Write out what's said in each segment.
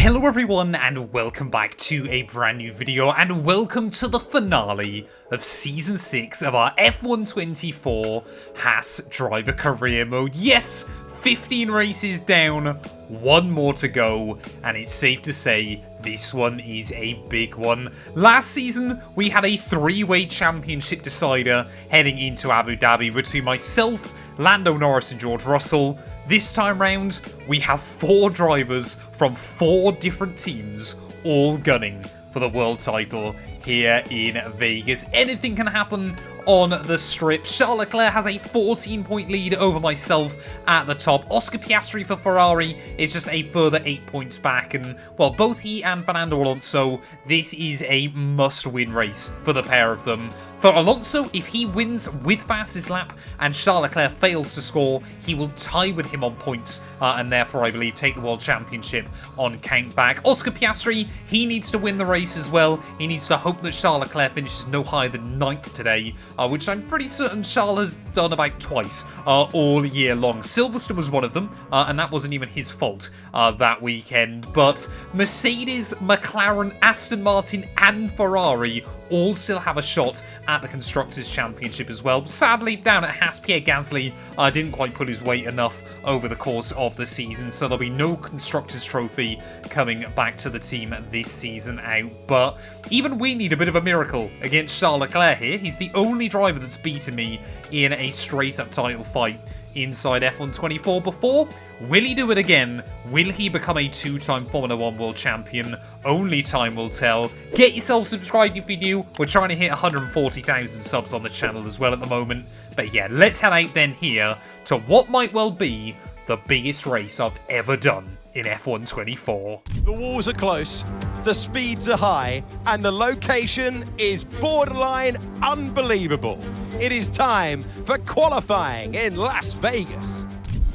Hello everyone and welcome back to a brand new video and welcome to the finale of Season 6 of our F124 Haas Driver Career Mode. Yes, 15 races down, one more to go, and it's safe to say this one is a big one. Last season, we had a three-way championship decider heading into Abu Dhabi between myself, Lando, Norris and George Russell. This time round, we have 4 drivers from 4 different teams all gunning for the world title here in Vegas. Anything can happen on the strip. Charles Leclerc has a 14-point lead over myself at the top. Oscar Piastri for Ferrari is just a further 8 points back. And, well, both he and Fernando Alonso, this is a must-win race for the pair of them. For Alonso, if he wins with fastest lap and Charles Leclerc fails to score, he will tie with him on points and therefore, I believe, take the World Championship on count back. Oscar Piastri, he needs to win the race as well. He needs to hope that Charles Leclerc finishes no higher than 9th today, which I'm pretty certain Charles has done about twice all year long. Silverstone was one of them, and that wasn't even his fault that weekend. But Mercedes, McLaren, Aston Martin and Ferrari all still have a shot at the Constructors' Championship as well. Sadly, down at Haas, Pierre Gasly didn't quite pull his weight enough over the course of the season, so there'll be no Constructors' Trophy coming back to the team this season out. But even we need a bit of a miracle against Charles Leclerc here. He's the only driver that's beaten me in a straight-up title fight inside F124 before. Will he do it again? Will he become a 2-time Formula 1 World Champion? Only time will tell. Get yourself subscribed if you're new. We're trying to hit 140,000 subs on the channel as well at the moment. But yeah, let's head out then here to what might well be the biggest race I've ever done in F124. The walls are close, the speeds are high, and the location is borderline unbelievable. It is time for qualifying in Las Vegas.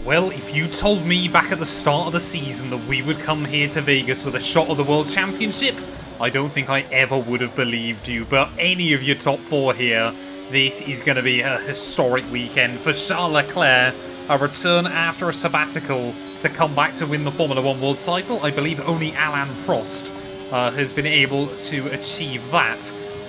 Well, if you told me back at the start of the season that we would come here to Vegas with a shot of the World Championship, I don't think I ever would have believed you. But any of your top 4 here, this is going to be a historic weekend for Charles Leclerc. A return after a sabbatical to come back to win the Formula 1 World title. I believe only Alain Prost has been able to achieve that.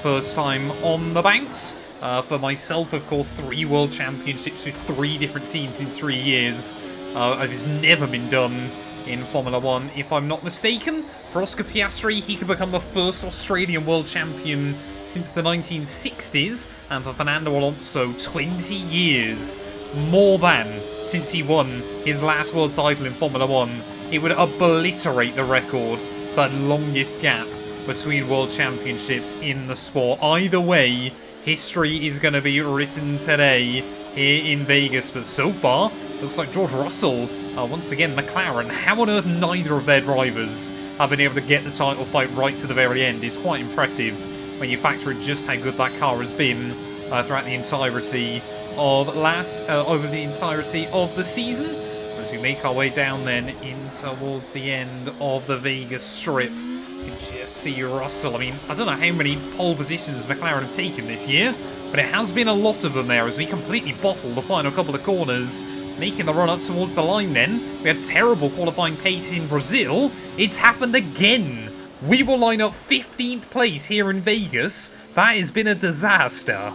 First time on the bounce. For myself, of course, 3 World Championships with 3 different teams in 3 years. It has never been done in Formula 1, if I'm not mistaken. For Oscar Piastri, he could become the first Australian World Champion since the 1960s. And for Fernando Alonso, 20 years. More than since he won his last world title in Formula 1. It would obliterate the record for the longest gap between world championships in the sport. Either way, history is going to be written today here in Vegas. But so far, looks like George Russell, once again McLaren, how on earth neither of their drivers have been able to get the title fight right to the very end is quite impressive when you factor in just how good that car has been throughout the entirety of over the entirety of the season. As we make our way down then in towards the end of the Vegas Strip, you can just see Russell. I mean, I don't know how many pole positions McLaren have taken this year, but it has been a lot of them there as we completely bottle the final couple of corners, making the run up towards the line then. We had terrible qualifying pace in Brazil. It's happened again. We will line up 15th place here in Vegas. That has been a disaster.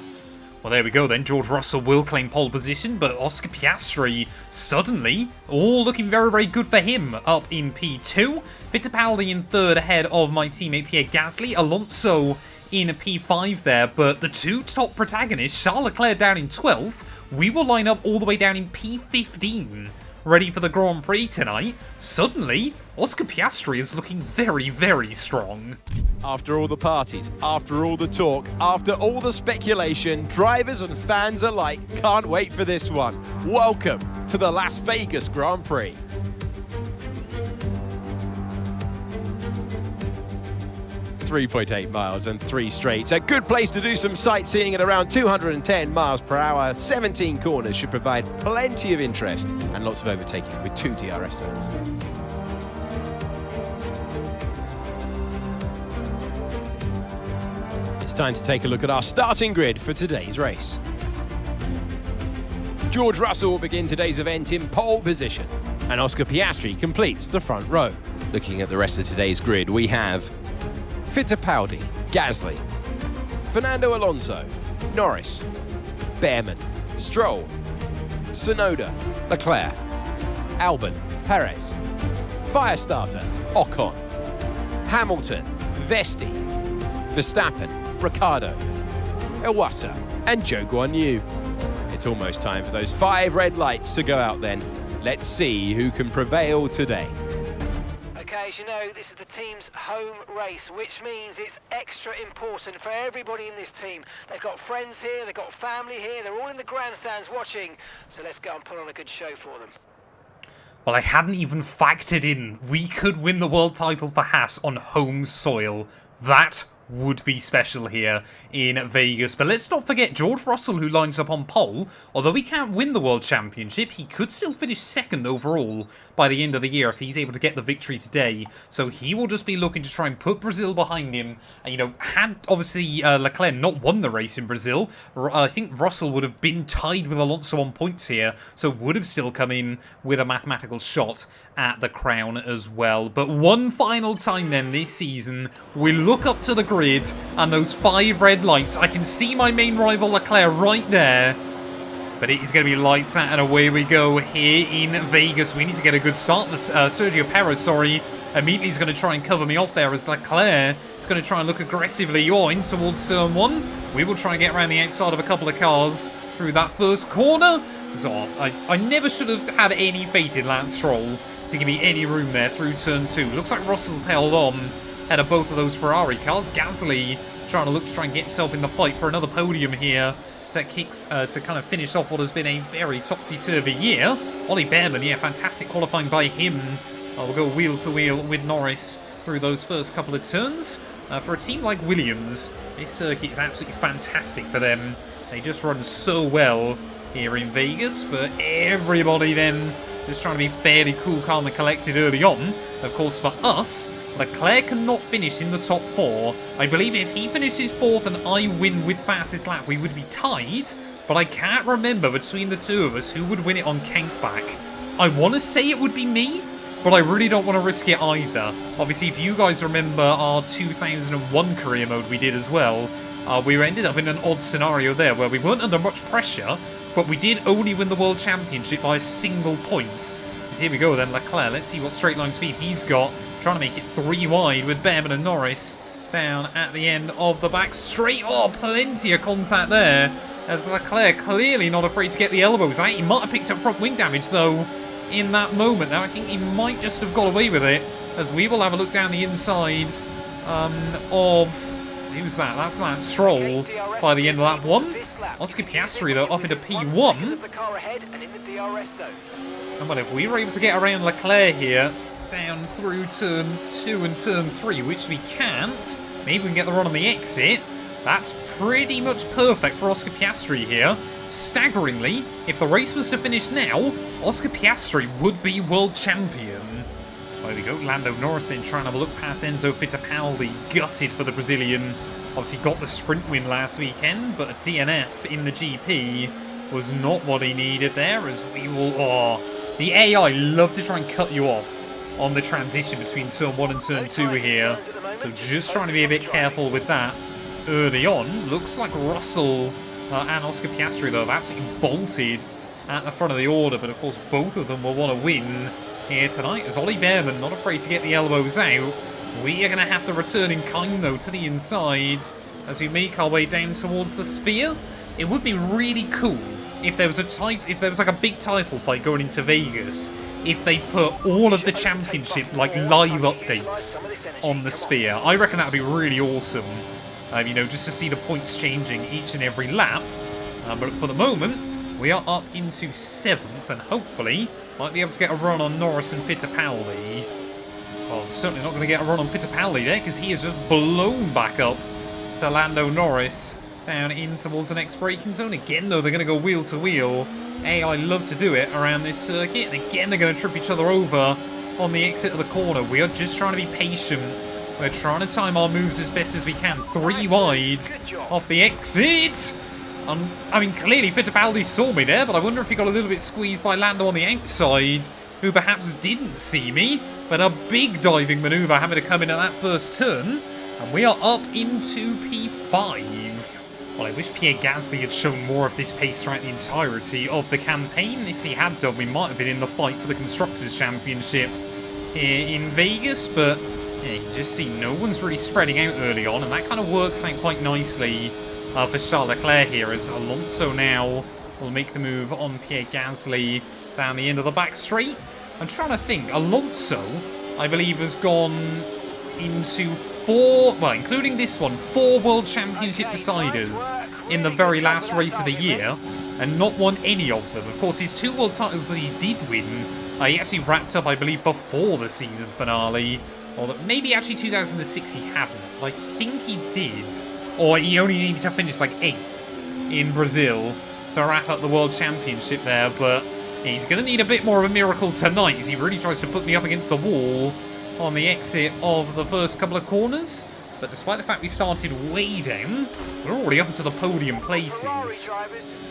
Well, there we go then. George Russell will claim pole position, but Oscar Piastri suddenly, all looking very, very good for him, up in P2. Fittipaldi in 3rd ahead of my teammate Pierre Gasly. Alonso in P5 there, but the 2 top protagonists, Charles Leclerc down in 12th, we will line up all the way down in P15. Ready for the Grand Prix tonight. Suddenly, Oscar Piastri is looking very, very strong. After all the parties, after all the talk, after all the speculation, drivers and fans alike can't wait for this one. Welcome to the Las Vegas Grand Prix. .8 miles and 3 straights. A good place to do some sightseeing at around 210 miles per hour. 17 corners should provide plenty of interest and lots of overtaking with 2 DRS zones. It's time to take a look at our starting grid for today's race. George Russell will begin today's event in pole position, and Oscar Piastri completes the front row. Looking at the rest of today's grid, we have Fittipaldi, Gasly, Fernando Alonso, Norris, Behrman, Stroll, Tsunoda, Leclerc, Albon, Perez, Firestarter, Ocon, Hamilton, Vesti, Verstappen, Ricciardo, Iwasa, and Zhou Guanyu. It's almost time for those 5 red lights to go out then. Let's see who can prevail today. Okay, as you know, this is the team's home race, which means it's extra important for everybody in this team. They've got friends here, they've got family here, they're all in the grandstands watching, so let's go and put on a good show for them. Well, I hadn't even factored in we could win the world title for Haas on home soil. That would be special here in Vegas. But let's not forget George Russell, who lines up on pole. Although he can't win the World Championship, he could still finish second overall by the end of the year if he's able to get the victory today. So he will just be looking to try and put Brazil behind him. And, you know, had obviously Leclerc not won the race in Brazil, I think Russell would have been tied with Alonso on points here, so would have still come in with a mathematical shot at the crown as well. But one final time then this season, we look up to the grid and those 5 red lights. I can see my main rival Leclerc right there, but it is going to be lights out and away we go here in Vegas. We need to get a good start. Sergio Perez, immediately is going to try and cover me off there as Leclerc is going to try and look aggressively in towards turn 1. We will try and get around the outside of a couple of cars through that first corner. So I never should have had any faith in Lance Stroll to give me any room there through turn 2. Looks like Russell's held on ahead of both of those Ferrari cars. Gasly trying to try and get himself in the fight for another podium here. So that kicks to kind of finish off what has been a very topsy-turvy year. Ollie Behrman, yeah, fantastic qualifying by him. We'll go wheel to wheel with Norris through those first couple of turns. For a team like Williams, this circuit is absolutely fantastic for them. They just run so well here in Vegas, but everybody then just trying to be fairly cool, calm and collected early on. Of course, for us, Leclerc cannot finish in the top 4. I believe if he finishes 4th and I win with fastest lap, we would be tied. But I can't remember between the two of us who would win it on countback. I want to say it would be me, but I really don't want to risk it either. Obviously, if you guys remember our 2001 career mode we did as well, we ended up in an odd scenario there where we weren't under much pressure, but we did only win the World Championship by a single point. So here we go then, Leclerc. Let's see what straight line speed he's got. Trying to make it 3 wide with Behrman and Norris down at the end of the back straight. Oh, plenty of contact there, as Leclerc clearly not afraid to get the elbows out. He might have picked up front wing damage though in that moment. Now I think he might just have got away with it, as we will have a look down the inside of... Who's that? That's Lance Stroll by the end of lap 1. Oscar Piastri though up into P1. And well, if we were able to get around Leclerc here, down through turn 2 and turn 3, which we can't, maybe we can get the run on the exit. That's pretty much perfect for Oscar Piastri here. Staggeringly, if the race was to finish now, Oscar Piastri would be world champion. There we go, Lando Norris then trying to have a look past Enzo Fittipaldi, gutted for the Brazilian. Obviously got the sprint win last weekend, but a DNF in the GP was not what he needed there, as we will... Oh, the AI love to try and cut you off on the transition between turn 1 and turn 2 here. So just trying to be a bit careful with that early on. Looks like Russell and Oscar Piastri, though, have absolutely bolted at the front of the order, but of course both of them will want to win here tonight, as Ollie Behrman not afraid to get the elbows out. We are going to have to return in kind, though, to the inside as we make our way down towards the sphere. It would be really cool if there was like a big title fight going into Vegas, if they put all of the championship like live updates on the sphere. I reckon that would be really awesome. You know, just to see the points changing each and every lap. But for the moment, we are up into 7th, and hopefully might be able to get a run on Norris and Fittipaldi. Well, certainly not going to get a run on Fittipaldi there, because he has just blown back up to Lando Norris down in towards the next braking zone. Again, though, they're going to go wheel to wheel. AI love to do it around this circuit, and again, they're going to trip each other over on the exit of the corner. We are just trying to be patient. We're trying to time our moves as best as we can. 3 wide off the exit. I mean, clearly Fittipaldi saw me there, but I wonder if he got a little bit squeezed by Lando on the outside, who perhaps didn't see me. but a big diving manoeuvre having to come in at that first turn. And we are up into P5. Well, I wish Pierre Gasly had shown more of this pace throughout the entirety of the campaign. If he had done, we might have been in the fight for the Constructors' Championship here in Vegas, but yeah, you can just see no one's really spreading out early on, and that kind of works out quite nicely for Charles Leclerc here, as Alonso now will make the move on Pierre Gasly down the end of the back straight. I'm trying to think. Alonso, I believe, has gone into 4, well, including this one, 4 World Championship deciders in the very last race of the year, and not won any of them. Of course, his 2 world titles that he did win, he actually wrapped up, I believe, before the season finale, or maybe actually 2006 he hadn't. I think he did, or he only needed to finish like 8th in Brazil to wrap up the World Championship there, but he's going to need a bit more of a miracle tonight as he really tries to put me up against the wall on the exit of the first couple of corners. But despite the fact we started way down, we're already up into the podium places.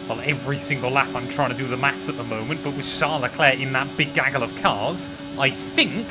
Well, every single lap I'm trying to do the maths at the moment, but with Charles Leclerc in that big gaggle of cars, I think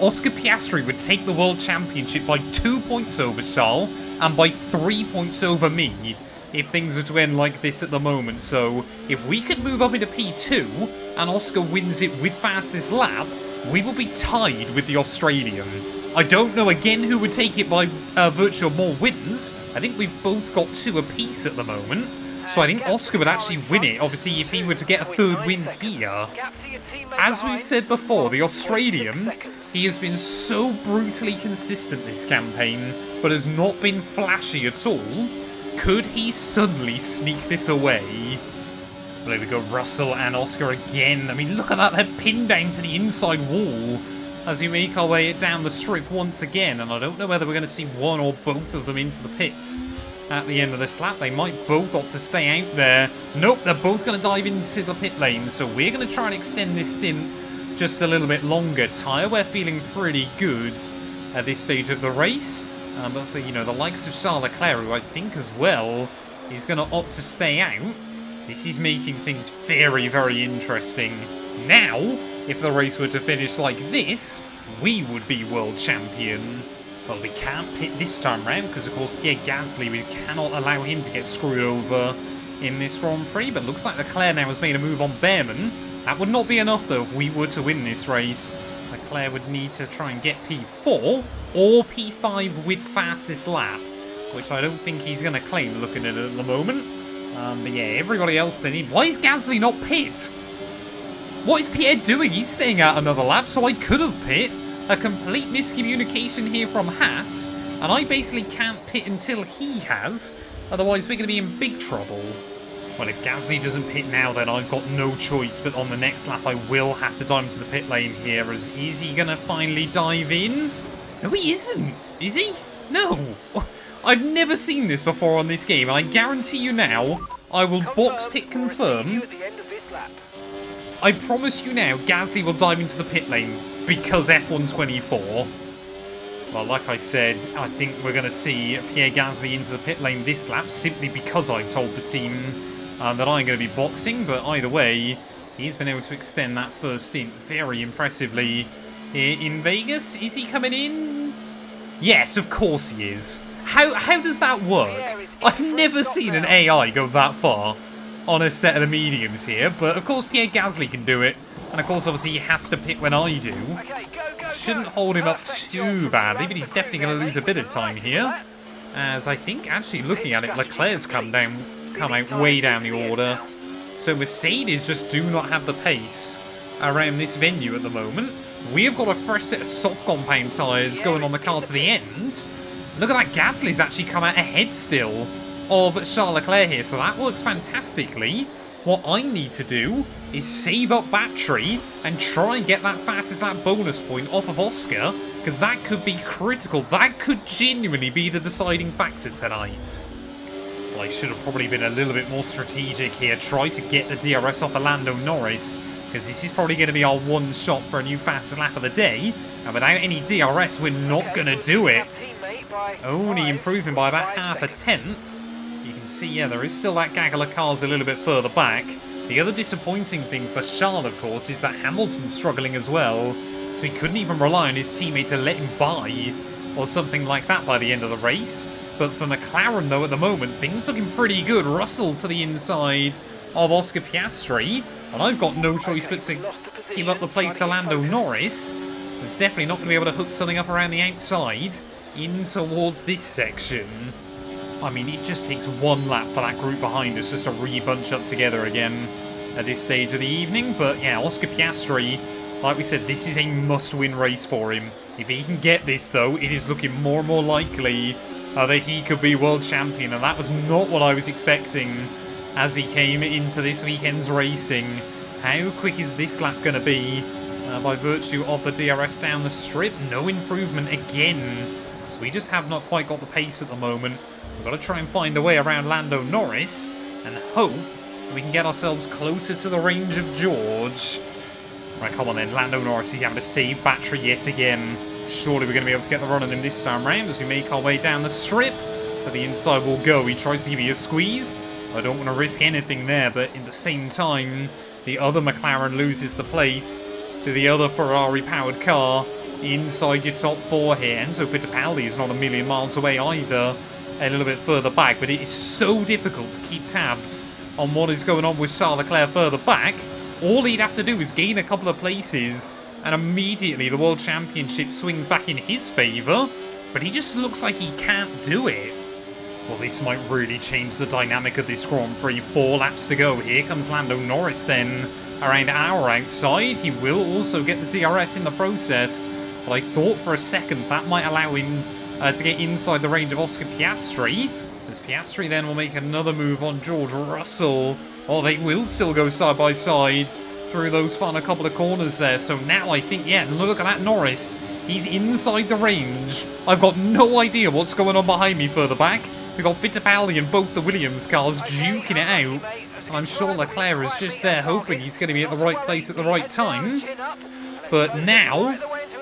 Oscar Piastri would take the World Championship by 2 points over Charles and by 3 points over me if things are to end like this at the moment. So if we could move up into P2 and Oscar wins it with fastest lap, we will be tied with the Australian. I don't know again who would take it by virtue of more wins. I think we've both got 2 apiece at the moment. So I think Oscar would actually win it, obviously, if he were to get a 3rd win here. As we said before, the Australian, he has been so brutally consistent this campaign, but has not been flashy at all. Could he suddenly sneak this away? Well, there we go, Russell and Oscar again. I mean, look at that, they're pinned down to the inside wall as we make our way down the strip once again. And I don't know whether we're going to see one or both of them into the pits at the end of this lap. They might both opt to stay out there. Nope, they're both going to dive into the pit lane. So we're going to try and extend this stint just a little bit longer. Tyre, we're feeling pretty good at this stage of the race. But for, the likes of Charles Leclerc, who I think as well is going to opt to stay out, this is making things very, very interesting. Now, if the race were to finish like this, we would be world champion. Well, we can't pit this time round because, of course, Pierre Gasly, we cannot allow him to get screwed over in this Grand Prix. But looks like Leclerc now has made a move on Behrman. That would not be enough, though, if we were to win this race. Leclerc would need to try and get P4 or P5 with fastest lap, which I don't think he's going to claim looking at it at the moment. But yeah, everybody else they need. Why is Gasly not pit? What is Pierre doing? He's staying out another lap, so I could have pit. A complete miscommunication here from Haas, and I basically can't pit until he has. Otherwise, we're going to be in big trouble. Well, if Gasly doesn't pit now, then I've got no choice, but on the next lap, I will have to dive into the pit lane here. Is he going to finally dive in? No, he isn't. Is he? No. I've never seen this before on this game. I guarantee you now, I will box pit confirm. I promise you now, Gasly will dive into the pit lane because F124. Well, like I said, I think we're going to see Pierre Gasly into the pit lane this lap simply because I've told the team that I'm going to be boxing. But either way, he's been able to extend that first stint very impressively here in Vegas. Is he coming in? Yes, of course he is. How does that work? I've never seen an AI go that far on a set of the mediums here, but of course Pierre Gasly can do it, and of course obviously he has to pit when I do. Shouldn't hold him up too badly, but he's definitely going to lose a bit of time here, as I think actually looking at it, Leclerc's come out way down the order, so Mercedes just do not have the pace around this venue at the moment. We have got a fresh set of soft compound tyres going on the car to the end. Look at that, Gasly's actually come out ahead still of Charles Leclerc here, so that works fantastically. What I need to do is save up battery and try and get that fastest lap bonus point off of Oscar, because that could be critical. That could genuinely be the deciding factor tonight. Well, I should have probably been a little bit more strategic here. Try to get the DRS off of Lando Norris, because this is probably going to be our one shot for a new fastest lap of the day. And without any DRS, we're not going to do it. Only improving by about half a tenth. You can see, yeah, there is still that gaggle of cars a little bit further back. The other disappointing thing for Charles, of course, is that Hamilton's struggling as well. so he couldn't even rely on his teammate to let him by or something like that by the end of the race. But for McLaren, though, at the moment, things looking pretty good. Russell to the inside of Oscar Piastri, and I've got no choice but to give up the place to Lando Norris. He's definitely not going to be able to hook something up around the outside in towards this section. I mean, it just takes one lap for that group behind us just to re-bunch up together again at this stage of the evening. But yeah, Oscar Piastri, like we said, this is a must-win race for him. If he can get this, though, it is looking more and more likely that he could be world champion, and that was not what I was expecting as we came into this weekend's racing. How quick is this lap going to be by virtue of the DRS down the strip? No improvement again, so we just have not quite got the pace at the moment. We've got to try and find a way around Lando Norris and hope that we can get ourselves closer to the range of George. Right, come on then, Lando Norris, he's having to save battery yet again. Surely we're going to be able to get the run on him this time round as we make our way down the strip. To the inside we'll go. He tries to give you a squeeze. I don't want to risk anything there, but in the same time, the other McLaren loses the place to the other Ferrari-powered car inside your top four here. Enzo Fittipaldi is not a million miles away either, a little bit further back, but it is so difficult to keep tabs on what is going on with Charles Leclerc further back. All he'd have to do is gain a couple of places, and immediately the World Championship swings back in his favour, but he just looks like he can't do it. Well, this might really change the dynamic of this Grand Prix. 4 laps to go. Here comes Lando Norris then around our outside. He will also get the DRS in the process, but I thought for a second that might allow him to get inside the range of Oscar Piastri, as Piastri then will make another move on George Russell. Oh, they will still go side by side through those final couple of corners there. So now I think, yeah, look at that Norris. He's inside the range. I've got no idea what's going on behind me further back. We've got Fittipaldi and both the Williams cars duking it out. And I'm sure Leclerc is just there hoping he's going to be at the right place at the right time. But now,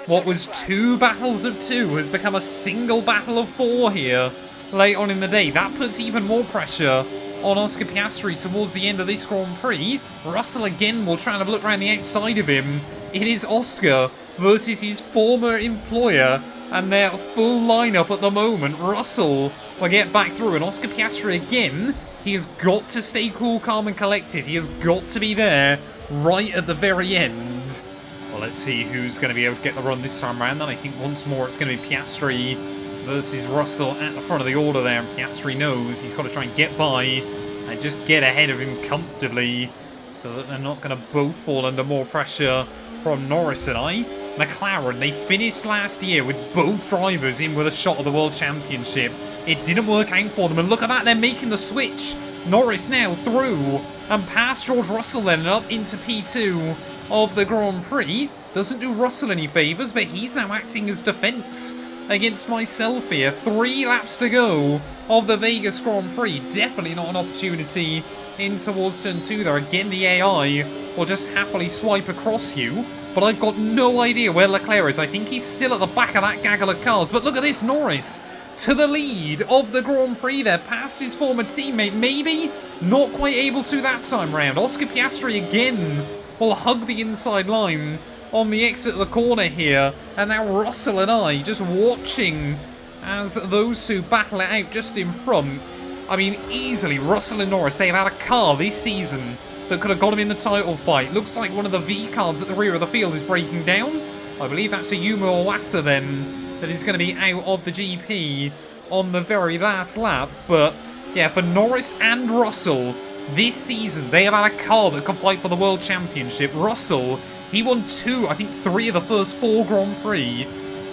what was 2 battles of 2 has become a single battle of 4 here late on in the day. That puts even more pressure on Oscar Piastri towards the end of this Grand Prix. Russell again will try and have a look around the outside of him. It is Oscar versus his former employer and their full lineup at the moment. Russell will get back through, and Oscar Piastri again, he has got to stay cool, calm and collected. He has got to be there right at the very end. Well, let's see who's going to be able to get the run this time around. Then I think once more it's going to be Piastri versus Russell at the front of the order there. And Piastri knows he's got to try and get by and just get ahead of him comfortably so that they're not going to both fall under more pressure from Norris and I. McLaren, they finished last year with both drivers in with a shot at the World Championship. It didn't work out for them, and look at that, they're making the switch. Norris now through and past George Russell then and up into P2 of the Grand Prix. Doesn't do Russell any favours, but he's now acting as defence against myself here. 3 laps to go of the Vegas Grand Prix. Definitely not an opportunity in towards turn 2 there. Again, the AI will just happily swipe across you. But I've got no idea where Leclerc is. I think he's still at the back of that gaggle of cars. But look at this, Norris to the lead of the Grand Prix there, past his former teammate. Maybe not quite able to that time round. Oscar Piastri again will hug the inside line on the exit of the corner here. And now Russell and I just watching as those two battle it out just in front. I mean, easily, Russell and Norris, they've had a car this season that could have got him in the title fight. Looks like one of the V cards at the rear of the field is breaking down. I believe that's a Yuma Owasa then that is going to be out of the GP on the very last lap. But yeah, for Norris and Russell this season, they have had a car that can fight for the World Championship. Russell, he won 2, I think 3 of the first 4 Grand Prix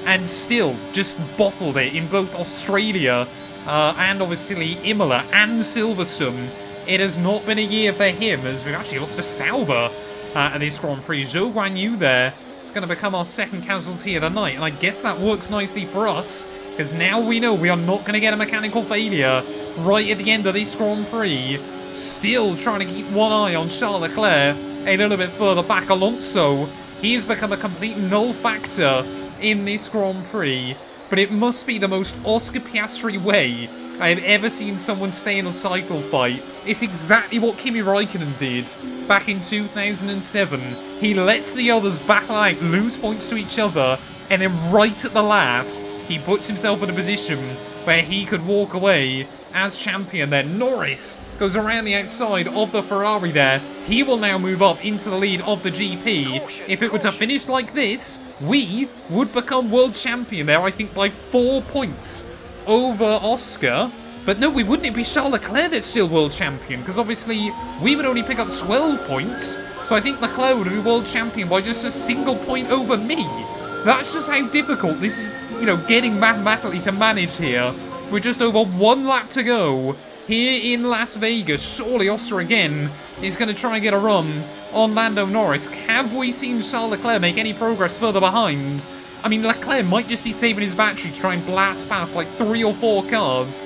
and still just bottled it in both Australia and obviously Imola and Silverstone. It has not been a year for him, as we've actually lost to Sauber at this Grand Prix. Zhou Guanyu there is going to become our second casualty of the night, and I guess that works nicely for us, because now we know we are not going to get a mechanical failure right at the end of this Grand Prix. Still trying to keep one eye on Charles Leclerc a little bit further back. Alonso, he has become a complete null factor in this Grand Prix, but it must be the most Oscar Piastri way I have ever seen someone stay in a title fight. It's exactly what Kimi Räikkönen did back in 2007. He lets the others back like lose points to each other, and then right at the last, he puts himself in a position where he could walk away as champion. Then Norris goes around the outside of the Ferrari there. He will now move up into the lead of the GP. If it were to finish like this, we would become world champion there, I think, by 4 points over Oscar. But no, we wouldn't. It'd be Charles Leclerc that's still world champion, because obviously we would only pick up 12 points. So I think Leclerc would be world champion by just a single point over me. That's just how difficult this is, you know, getting mathematically to manage here. With just over 1 lap to go here in Las Vegas. Surely Oscar again is going to try and get a run on Lando Norris. Have we seen Charles Leclerc make any progress further behind? I mean, Leclerc might just be saving his battery to try and blast past like 3 or 4 cars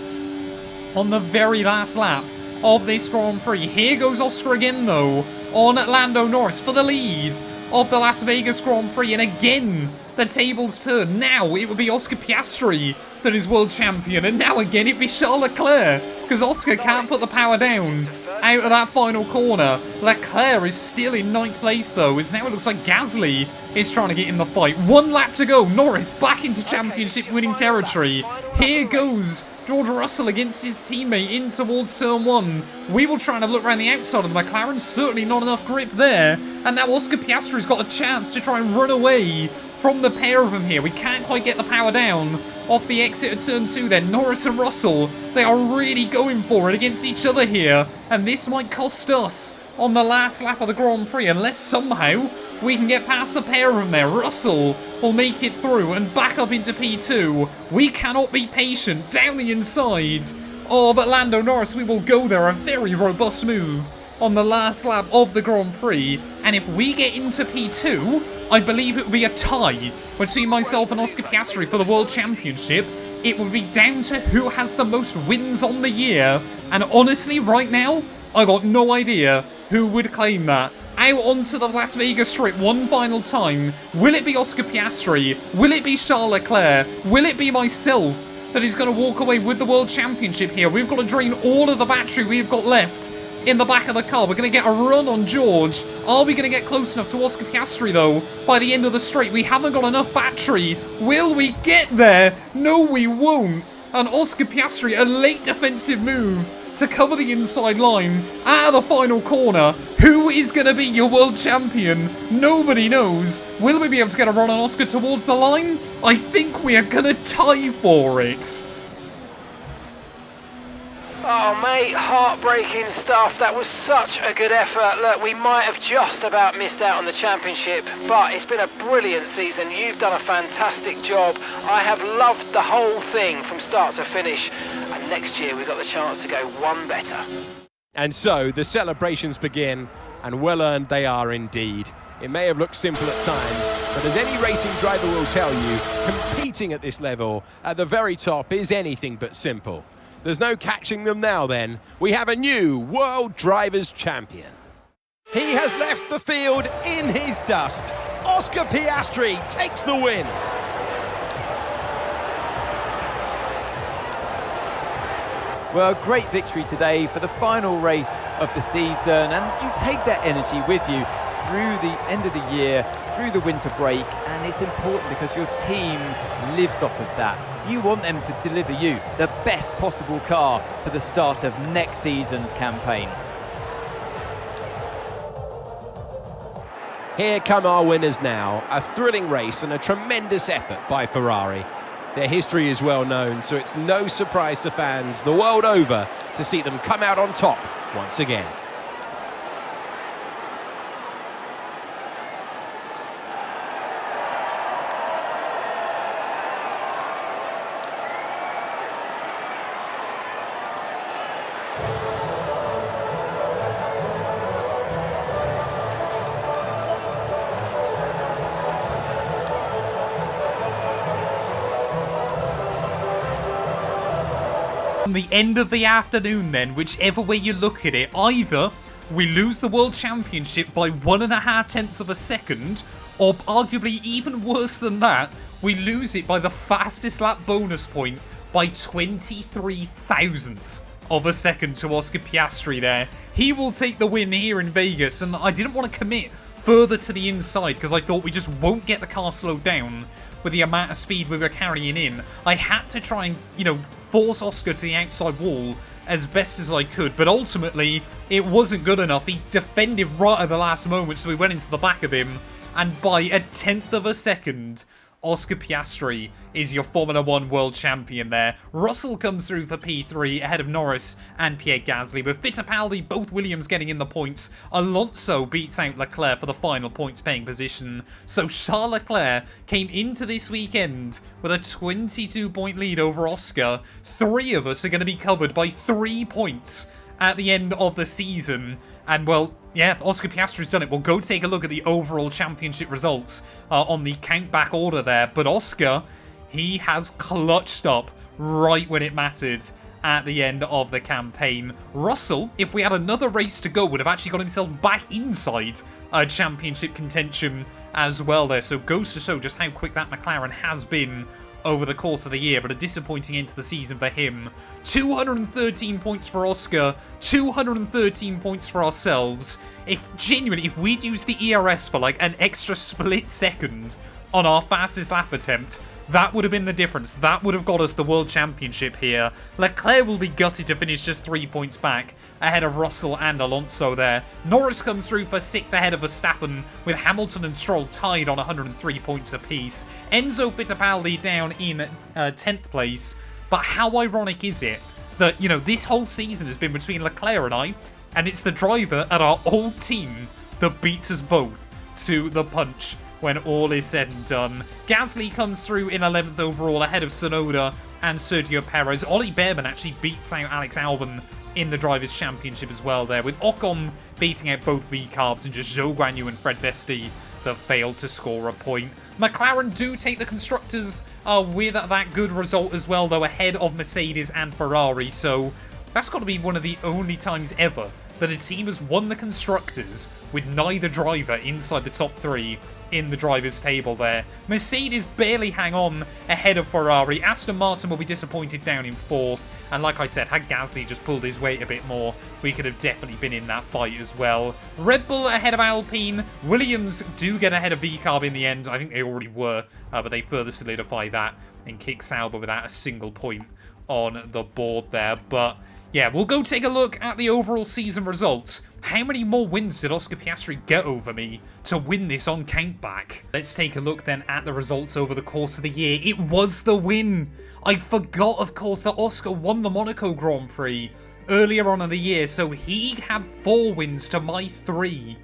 on the very last lap of this Grand Prix. Here goes Oscar again, though, on Lando Norris for the lead of the Las Vegas Grand Prix. And again, the tables turn. Now it would be Oscar Piastri that is world champion. And now again, it'd be Charles Leclerc, because Oscar can't put the power down out of that final corner. Leclerc is still in 9th place, though, as now it looks like Gasly is trying to get in the fight. 1 lap to go. Norris back into championship winning territory. Here goes George Russell against his teammate in towards turn 1. We will try and have a look around the outside of the McLaren. Certainly not enough grip there. And now Oscar Piastri's got a chance to try and run away from the pair of them here. We can't quite get the power down off the exit of turn 2 then. Norris and Russell, they are really going for it against each other here. And this might cost us on the last lap of the Grand Prix, unless somehow we can get past the pair of them there. Russell will make it through and back up into P2. We cannot be patient. Down the inside of Lando Norris, we will go there. A very robust move on the last lap of the Grand Prix. And if we get into P2, I believe it will be a tie between myself and Oscar Piastri for the World Championship. It will be down to who has the most wins on the year. And honestly, right now, I got no idea who would claim that. Out onto the Las Vegas Strip one final time. Will it be Oscar Piastri? Will it be Charles Leclerc? Will it be myself that is going to walk away with the World Championship here? We've got to drain all of the battery we've got left in the back of the car. We're going to get a run on George. Are we going to get close enough to Oscar Piastri, though, by the end of the straight? We haven't got enough battery. Will we get there? No, we won't. And Oscar Piastri, a late defensive move to cover the inside line out of the final corner. Who is going to be your world champion? Nobody knows. Will we be able to get a run on Oscar towards the line? I think we are going to tie for it. Oh, mate, heartbreaking stuff. That was such a good effort. Look, we might have just about missed out on the championship, but it's been a brilliant season. You've done a fantastic job. I have loved the whole thing from start to finish. And next year, we've got the chance to go one better. And so the celebrations begin, and well earned they are indeed. It may have looked simple at times, but as any racing driver will tell you, competing at this level, at the very top, is anything but simple. There's no catching them now then. We have a new World Drivers' Champion. He has left the field in his dust. Oscar Piastri takes the win. Well, great victory today for the final race of the season, and you take that energy with you through the end of the year, through the winter break, and it's important because your team lives off of that. You want them to deliver you the best possible car for the start of next season's campaign. Here come our winners now. A thrilling race and a tremendous effort by Ferrari. Their history is well known, so it's no surprise to fans the world over to see them come out on top once again. The end of the afternoon then, whichever way you look at it, either we lose the World Championship by 1.5 tenths of a second, or arguably even worse than that, We lose it by the fastest lap bonus point by 23 thousandths of a second to Oscar Piastri there. He will take the win here in Vegas, and I didn't want to commit further to the inside because I thought we just won't get the car slowed down with the amount of speed we were carrying in. I had to try and, you know, force Oscar to the outside wall as best as I could, but ultimately it wasn't good enough. He defended right at the last moment, so we went into the back of him, and by a 1/10 of a second, Oscar Piastri is your Formula 1 world champion there. Russell comes through for P3 ahead of Norris and Pierre Gasly, with Fittipaldi, both Williams getting in the points. Alonso beats out Leclerc for the final points-paying position. So Charles Leclerc came into this weekend with a 22-point lead over Oscar. 3 of us are going to be covered by 3 points at the end of the season. And, well, yeah, Oscar Piastri's done it. We'll go take a look at the overall championship results on the count-back order there. But Oscar, he has clutched up right when it mattered at the end of the campaign. Russell, if we had another race to go, would have actually got himself back inside championship contention as well there. So goes to show just how quick that McLaren has been over the course of the year, but a disappointing end to the season for him. 213 points for Oscar, 213 points for ourselves. If we'd used the ERS for like an extra split second on our fastest lap attempt, that would have been the difference. That would have got us the World Championship here. Leclerc will be gutted to finish just 3 points back ahead of Russell and Alonso there. Norris comes through for 6th ahead of Verstappen, with Hamilton and Stroll tied on 103 points apiece. Enzo Fittipaldi down in 10th place. But how ironic is it that, you know, this whole season has been between Leclerc and I, and it's the driver at our old team that beats us both to the punch when all is said and done. Gasly comes through in 11th overall ahead of Tsunoda and Sergio Perez. Ollie Bearman actually beats out Alex Albon in the Drivers' Championship as well there, with Ocon beating out both V-Carbs and just Zhou Guanyu and Fred Vesti that failed to score a point. McLaren do take the Constructors with that good result as well, though, ahead of Mercedes and Ferrari, so that's got to be one of the only times ever that a team has won the Constructors with neither driver inside the top 3 in the drivers' table there. Mercedes barely hang on ahead of Ferrari. Aston Martin will be disappointed down in 4th. And like I said, had Gasly just pulled his weight a bit more, we could have definitely been in that fight as well. Red Bull ahead of Alpine. Williams do get ahead of V-Carb in the end. I think they already were, but they further solidify that and kick Sauber without a single point on the board there. But yeah, we'll go take a look at the overall season results. How many more wins did Oscar Piastri get over me to win this on countback? Let's take a look then at the results over the course of the year. It was the win. I forgot, of course, that Oscar won the Monaco Grand Prix earlier on in the year, so he had 4 wins to my 3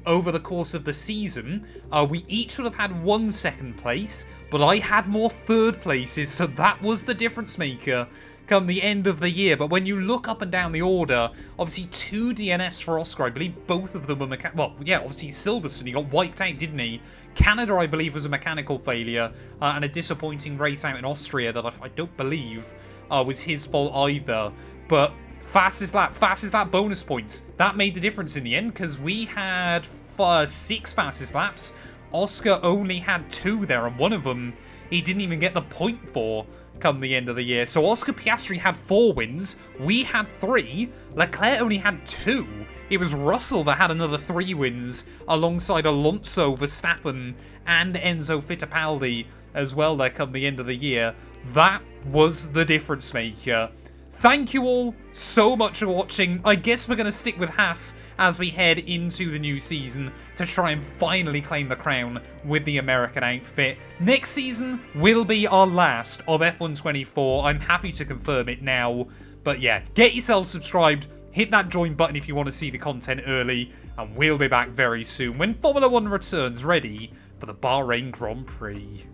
over the course of the season. We each would have had 1 second place, but I had more third places, so that was the difference maker come the end of the year. But when you look up and down the order, obviously 2 DNFs for Oscar. I believe both of them were well, yeah, obviously Silverstone, he got wiped out, didn't he? Canada, I believe, was a mechanical failure, and a disappointing race out in Austria that I don't believe was his fault either. But fastest lap bonus points, that made the difference in the end, because we had 6 fastest laps. Oscar only had 2 there, and one of them he didn't even get the point for come the end of the year. So Oscar Piastri had 4 wins, we had 3, Leclerc only had 2. It was Russell that had another 3 wins, alongside Alonso, Verstappen, and Enzo Fittipaldi as well there come the end of the year. That was the difference maker. Thank you all so much for watching. I guess we're going to stick with Haas as we head into the new season to try and finally claim the crown with the American outfit. Next season will be our last of F1 24. I'm happy to confirm it now. But yeah, get yourself subscribed. Hit that join button if you want to see the content early. And we'll be back very soon when Formula 1 returns ready for the Bahrain Grand Prix.